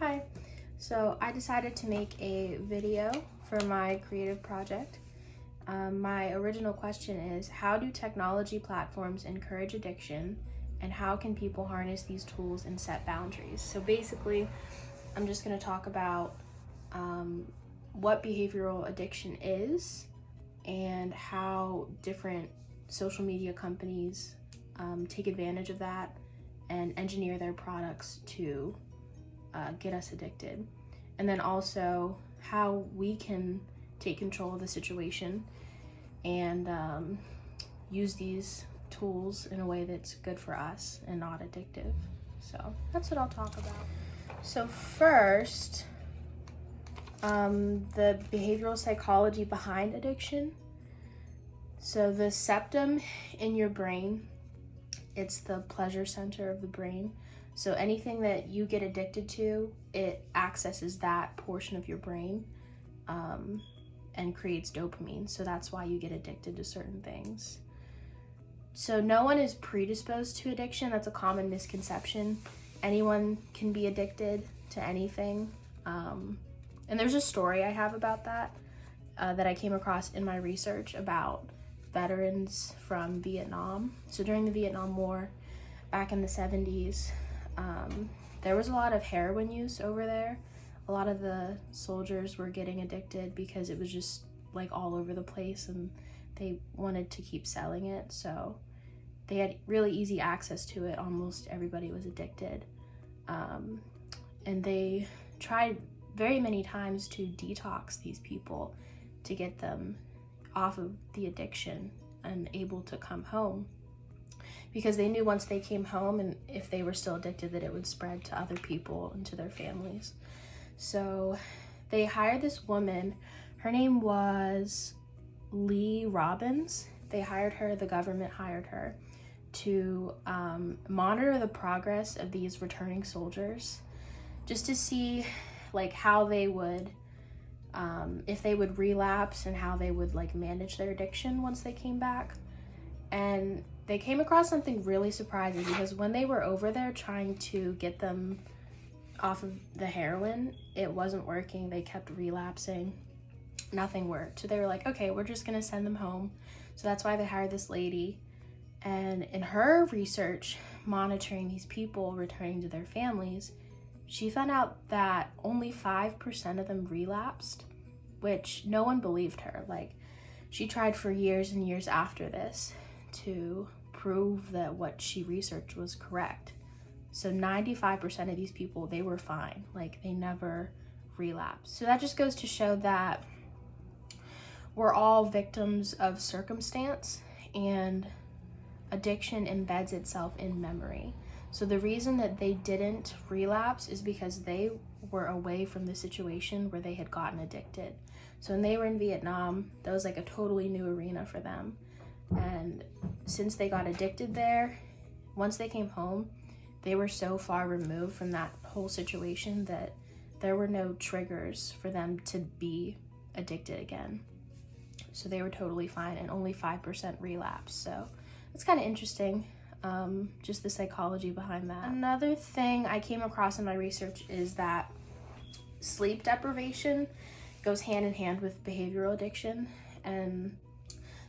Hi. So I decided to make a video for my creative project. My original question is, how do technology platforms encourage addiction, and how can people harness these tools and set boundaries? So basically, I'm just going to talk about what behavioral addiction is and how different social media companies take advantage of that and engineer their products to get us addicted. And then also how we can take control of the situation and use these tools in a way that's good for us and not addictive. So that's what I'll talk about. So first, the behavioral psychology behind addiction. So the septum in your brain, it's the pleasure center of the brain. So anything that you get addicted to, it accesses that portion of your brain and creates dopamine. So that's why you get addicted to certain things. So no one is predisposed to addiction. That's a common misconception. Anyone can be addicted to anything. And there's a story I have about that that I came across in my research about veterans from Vietnam. So during the Vietnam War, back in the 70s, there was a lot of heroin use over there. A lot of the soldiers were getting addicted because it was just like all over the place and they wanted to keep selling it. So they had really easy access to it. Almost everybody was addicted. And they tried very many times to detox these people to get them off of the addiction and able to come home, because they knew once they came home and if they were still addicted that it would spread to other people and to their families. So they hired this woman. Her name was Lee Robbins. They hired her, the government hired her to monitor the progress of these returning soldiers, just to see like how they would if they would relapse and how they would like manage their addiction once they came back. And they came across something really surprising, because when they were over there trying to get them off of the heroin, it wasn't working. They kept relapsing. Nothing worked. So they were like, okay, we're just gonna send them home. So that's why they hired this lady. And in her research, monitoring these people returning to their families, she found out that only 5% of them relapsed, which no one believed her. Like, she tried for years and years after this to prove that what she researched was correct. So 95% of these people, they were fine. Like, they never relapsed. So that just goes to show that we're all victims of circumstance, and addiction embeds itself in memory. So the reason that they didn't relapse is because they were away from the situation where they had gotten addicted. So when they were in Vietnam, that was like a totally new arena for them. And since they got addicted there, once they came home, they were so far removed from that whole situation that there were no triggers for them to be addicted again. So they were totally fine, and only 5% relapsed. So it's kind of interesting, just the psychology behind that. Another thing I came across in my research is that sleep deprivation goes hand in hand with behavioral addiction. And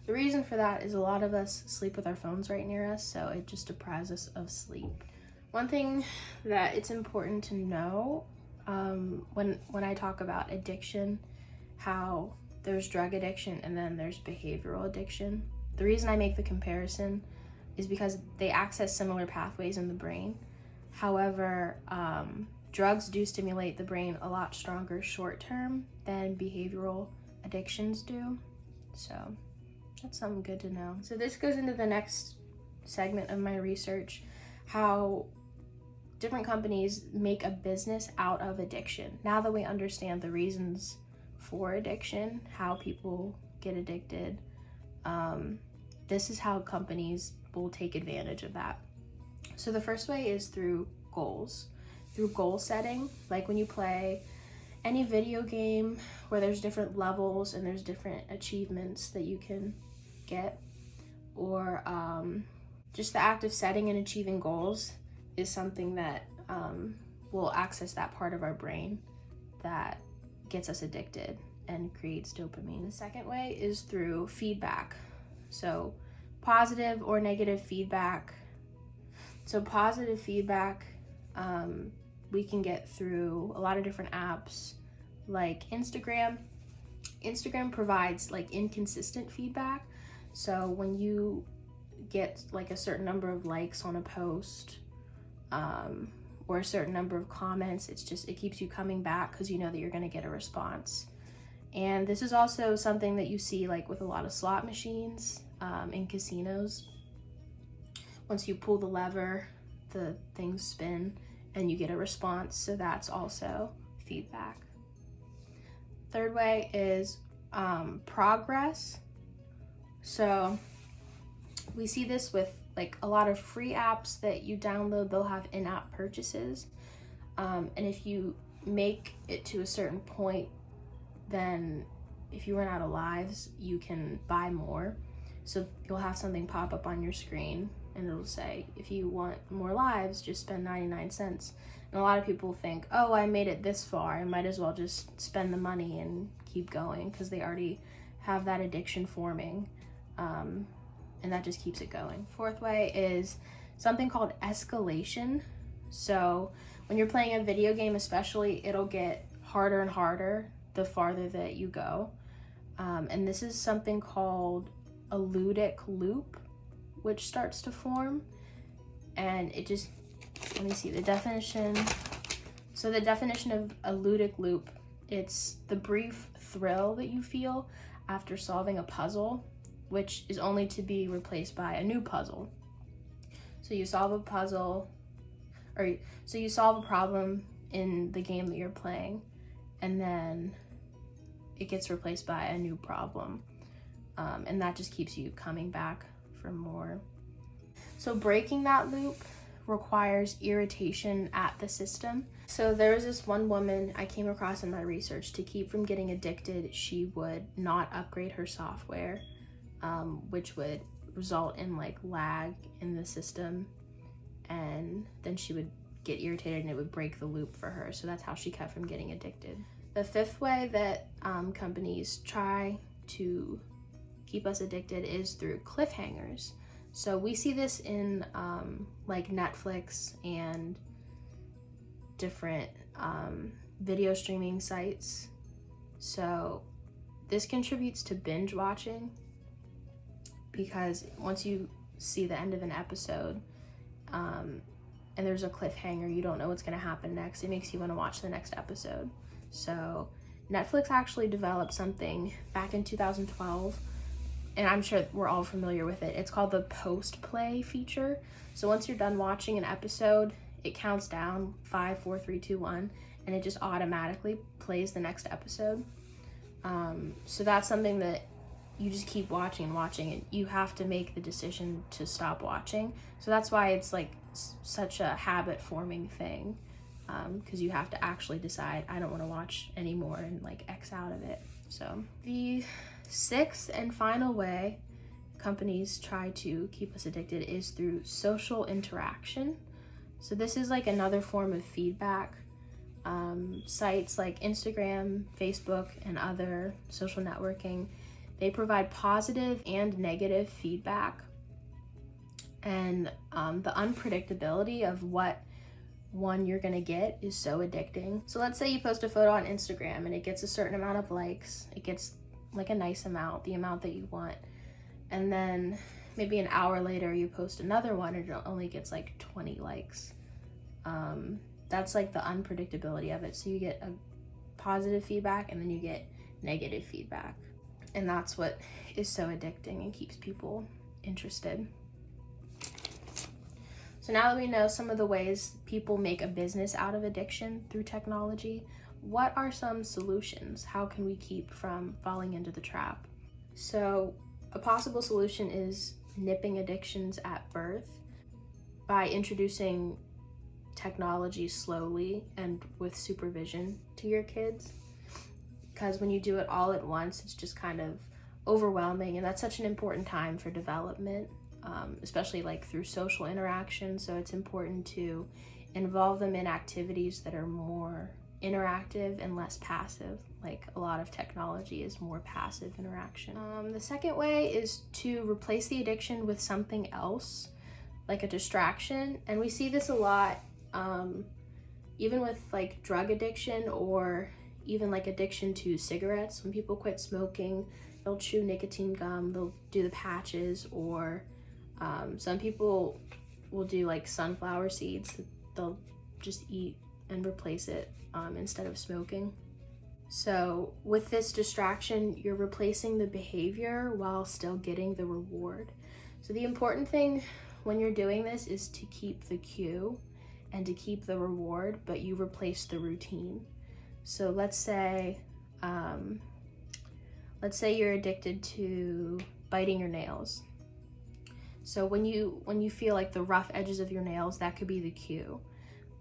the reason for that is a lot of us sleep with our phones right near us, so it just deprives us of sleep. One thing that it's important to know when I talk about addiction, how there's drug addiction and then there's behavioral addiction. The reason I make the comparison is because they access similar pathways in the brain. However, drugs do stimulate the brain a lot stronger short term than behavioral addictions do. So that's something good to know. So this goes into the next segment of my research, how different companies make a business out of addiction. Now that we understand the reasons for addiction, how people get addicted, this is how companies will take advantage of that. So the first way is through goals, through goal setting. Like when you play any video game where there's different levels and there's different achievements that you can get, or just the act of setting and achieving goals is something that will access that part of our brain that gets us addicted and creates dopamine. The second way is through feedback. So positive or negative feedback. So positive feedback, we can get through a lot of different apps like Instagram. Instagram provides like inconsistent feedback. So when you get like a certain number of likes on a post, or a certain number of comments, it keeps you coming back because you know that you're going to get a response. And this is also something that you see like with a lot of slot machines in casinos. Once you pull the lever, the things spin and you get a response. So that's also feedback. Third way is progress. So we see this with like a lot of free apps that you download. They'll have in-app purchases. And if you make it to a certain point, then if you run out of lives, you can buy more. So you'll have something pop up on your screen and it'll say, if you want more lives, just spend 99 cents. And a lot of people think, oh, I made it this far, I might as well just spend the money and keep going, because they already have that addiction forming. And that just keeps it going. Fourth way is something called escalation. So when you're playing a video game especially, it'll get harder and harder the farther that you go. And this is something called a ludic loop, which starts to form. And it just, let me see the definition. So the definition of a ludic loop, it's the brief thrill that you feel after solving a puzzle, which is only to be replaced by a new puzzle. So you solve a puzzle, so you solve a problem in the game that you're playing, and then it gets replaced by a new problem. And that just keeps you coming back for more. So breaking that loop requires irritation at the system. So there was this one woman I came across in my research. To keep from getting addicted, she would not upgrade her software, which would result in like lag in the system, and then she would get irritated and it would break the loop for her. So that's how she kept from getting addicted. The fifth way that companies try to keep us addicted is through cliffhangers. So we see this in like Netflix and different video streaming sites. So this contributes to binge watching, because once you see the end of an episode and there's a cliffhanger, you don't know what's going to happen next. It makes you want to watch the next episode. So Netflix actually developed something back in 2012, and I'm sure we're all familiar with it. It's called the post-play feature. So once you're done watching an episode, it counts down 5, 4, 3, 2, 1, and it just automatically plays the next episode. So that's something that you just keep watching and watching, and you have to make the decision to stop watching. So that's why it's like such a habit forming thing, because you have to actually decide, I don't want to watch anymore, and like X out of it. So the sixth and final way companies try to keep us addicted is through social interaction. So this is like another form of feedback. Sites like Instagram, Facebook, and other social networking, they provide positive and negative feedback. And the unpredictability of what one you're gonna get is so addicting. So let's say you post a photo on Instagram and it gets a certain amount of likes. It gets like a nice amount, the amount that you want. And then maybe an hour later you post another one and it only gets like 20 likes. That's like the unpredictability of it. So you get a positive feedback and then you get negative feedback. And that's what is so addicting and keeps people interested. So now that we know some of the ways people make a business out of addiction through technology, what are some solutions? How can we keep from falling into the trap? So a possible solution is nipping addictions at birth by introducing technology slowly and with supervision to your kids. Because when you do it all at once, it's just kind of overwhelming, and that's such an important time for development, especially like through social interaction. So it's important to involve them in activities that are more interactive and less passive. Like a lot of technology is more passive interaction. The second way is to replace the addiction with something else, like a distraction. And we see this a lot, even with like drug addiction, or even like addiction to cigarettes. When people quit smoking, they'll chew nicotine gum, they'll do the patches, or some people will do like sunflower seeds. They'll just eat and replace it instead of smoking. So with this distraction, you're replacing the behavior while still getting the reward. So the important thing when you're doing this is to keep the cue and to keep the reward, but you replace the routine. So let's say you're addicted to biting your nails. So when you feel like the rough edges of your nails, that could be the cue.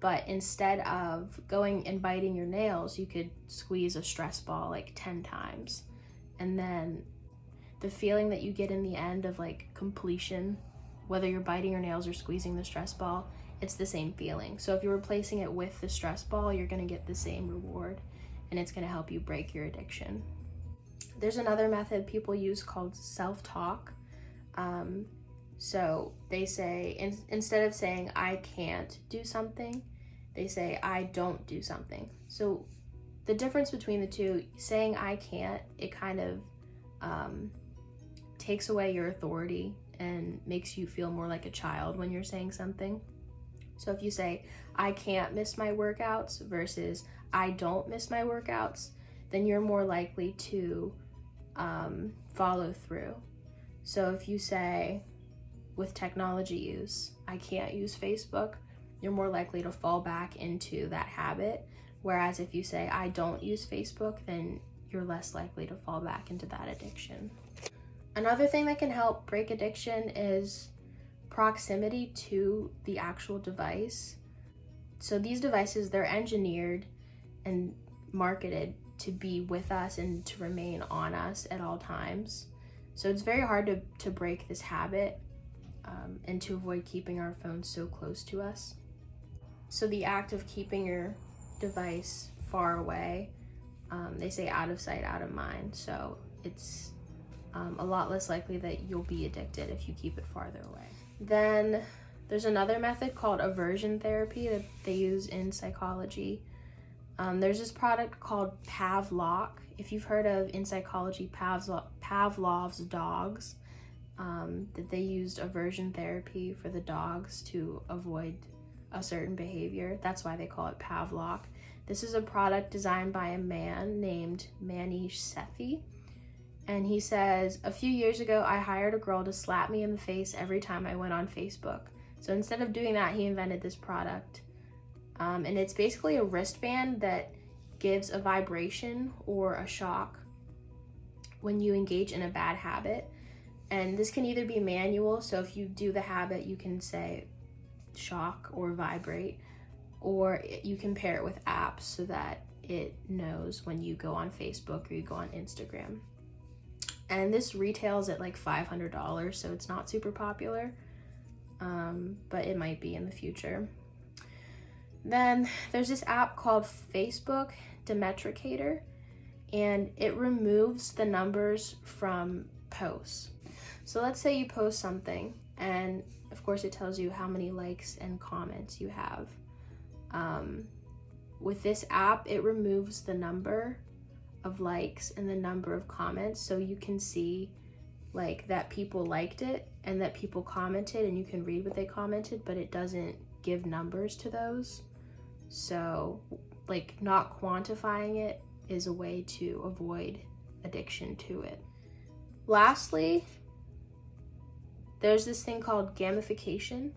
But instead of going and biting your nails, you could squeeze a stress ball like 10 times. And then the feeling that you get in the end of like completion, whether you're biting your nails or squeezing the stress ball, it's the same feeling. So if you're replacing it with the stress ball, you're gonna get the same reward, and it's gonna help you break your addiction. There's another method people use called self-talk. So they say, instead of saying I can't do something, they say I don't do something. So the difference between the two, saying I can't, it kind of takes away your authority and makes you feel more like a child when you're saying something. So if you say I can't miss my workouts versus I don't miss my workouts, then you're more likely to follow through. So if you say, with technology use, I can't use Facebook, you're more likely to fall back into that habit. Whereas if you say, I don't use Facebook, then you're less likely to fall back into that addiction. Another thing that can help break addiction is proximity to the actual device. So these devices, they're engineered and marketed to be with us and to remain on us at all times. So it's very hard to break this habit and to avoid keeping our phones so close to us. So the act of keeping your device far away, they say out of sight, out of mind. So it's a lot less likely that you'll be addicted if you keep it farther away. Then there's another method called aversion therapy that they use in psychology. There's this product called Pavlok. If you've heard of, in psychology, Pavlov's dogs, that they used aversion therapy for the dogs to avoid a certain behavior. That's why they call it Pavlok. This is a product designed by a man named Manish Sethi. And he says, a few years ago, I hired a girl to slap me in the face every time I went on Facebook. So instead of doing that, he invented this product. And it's basically a wristband that gives a vibration or a shock when you engage in a bad habit. And this can either be manual, so if you do the habit, you can say shock or vibrate, or you can pair it with apps so that it knows when you go on Facebook or you go on Instagram. And this retails at like $500, so it's not super popular, but it might be in the future. Then there's this app called Facebook Demetricator, and it removes the numbers from posts. So let's say you post something, and of course it tells you how many likes and comments you have. With this app, it removes the number of likes and the number of comments, so you can see like that people liked it and that people commented, and you can read what they commented, but it doesn't give numbers to those. So like not quantifying it is a way to avoid addiction to it. Lastly, there's this thing called gamification,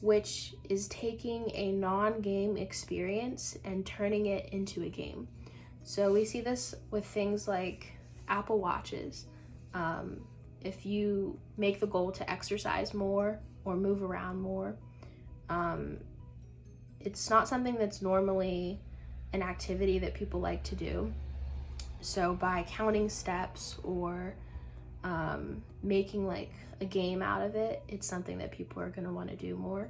which is taking a non-game experience and turning it into a game. So we see this with things like Apple Watches. If you make the goal to exercise more or move around more, it's not something that's normally an activity that people like to do. So by counting steps or making like a game out of it, it's something that people are going to want to do more.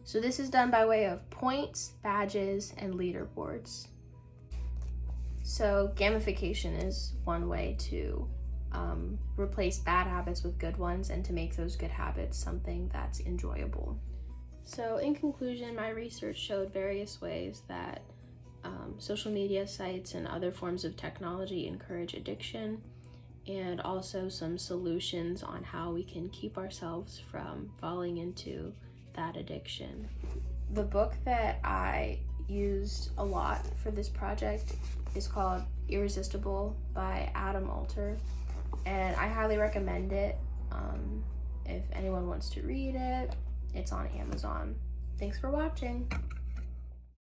So this is done by way of points, badges, and leaderboards. So gamification is one way to replace bad habits with good ones and to make those good habits something that's enjoyable. So in conclusion, my research showed various ways that social media sites and other forms of technology encourage addiction, and also some solutions on how we can keep ourselves from falling into that addiction. The book that I used a lot for this project is called Irresistible by Adam Alter, and I highly recommend it. If anyone wants to read it, it's on Amazon. Thanks for watching.